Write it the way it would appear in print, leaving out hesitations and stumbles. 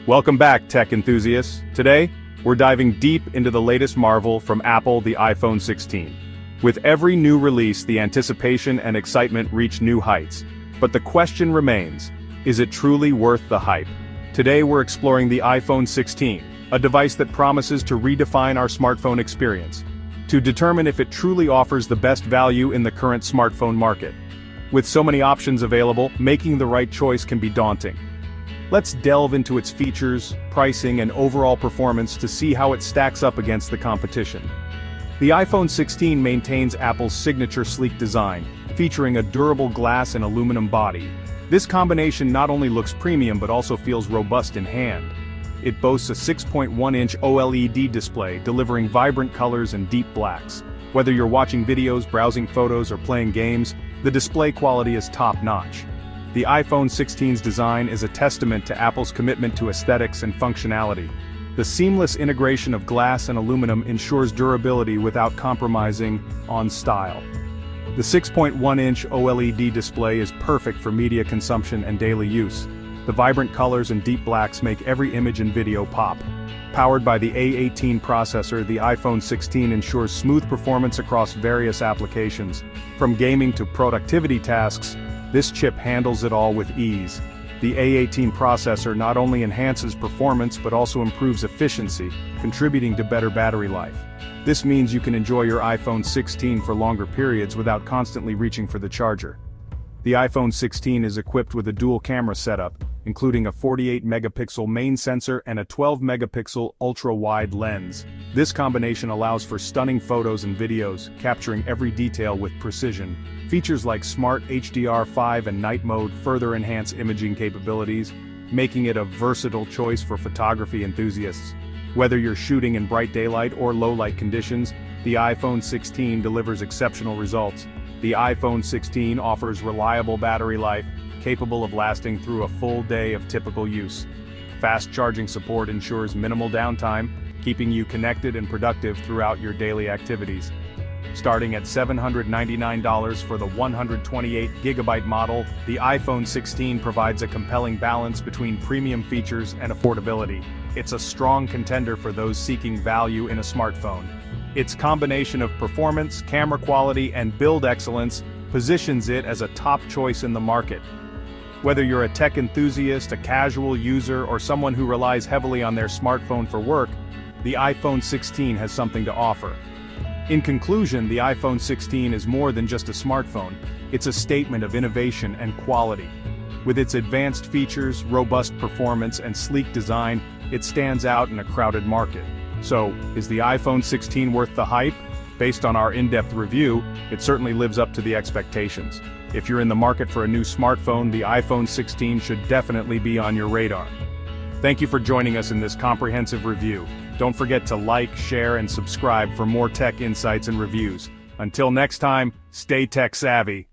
Welcome back, tech enthusiasts. Today, we're diving deep into the latest marvel from Apple, the iPhone 16. With every new release, the anticipation and excitement reach new heights. But the question remains, is it truly worth the hype? Today we're exploring the iPhone 16, a device that promises to redefine our smartphone experience, to determine if it truly offers the best value in the current smartphone market. With so many options available, making the right choice can be daunting. Let's delve into its features, pricing, and overall performance to see how it stacks up against the competition. The iPhone 16 maintains Apple's signature sleek design, featuring a durable glass and aluminum body. This combination not only looks premium but also feels robust in hand. It boasts a 6.1-inch OLED display, delivering vibrant colors and deep blacks. Whether you're watching videos, browsing photos, or playing games, the display quality is top-notch. The iPhone 16's design is a testament to Apple's commitment to aesthetics and functionality. The seamless integration of glass and aluminum ensures durability without compromising on style. The 6.1-inch OLED display is perfect for media consumption and daily use. The vibrant colors and deep blacks make every image and video pop. Powered by the A18 processor, the iPhone 16 ensures smooth performance across various applications. From gaming to productivity tasks, this chip handles it all with ease. The A18 processor not only enhances performance but also improves efficiency, contributing to better battery life. This means you can enjoy your iPhone 16 for longer periods without constantly reaching for the charger. The iPhone 16 is equipped with a dual camera setup, including a 48-megapixel main sensor and a 12-megapixel ultra-wide lens. This combination allows for stunning photos and videos, capturing every detail with precision. Features like Smart HDR5 and Night Mode further enhance imaging capabilities, making it a versatile choice for photography enthusiasts. Whether you're shooting in bright daylight or low-light conditions, the iPhone 16 delivers exceptional results. The iPhone 16 offers reliable battery life, capable of lasting through a full day of typical use. Fast charging support ensures minimal downtime, keeping you connected and productive throughout your daily activities. Starting at $799 for the 128GB model, the iPhone 16 provides a compelling balance between premium features and affordability. It's a strong contender for those seeking value in a smartphone. Its combination of performance, camera quality, and build excellence positions it as a top choice in the market. Whether you're a tech enthusiast, a casual user, or someone who relies heavily on their smartphone for work, the iPhone 16 has something to offer. In conclusion, the iPhone 16 is more than just a smartphone, it's a statement of innovation and quality. With its advanced features, robust performance, and sleek design, it stands out in a crowded market. So, is the iPhone 16 worth the hype? Based on our in-depth review, it certainly lives up to the expectations. If you're in the market for a new smartphone, the iPhone 16 should definitely be on your radar. Thank you for joining us in this comprehensive review. Don't forget to like, share, and subscribe for more tech insights and reviews. Until next time, stay tech savvy.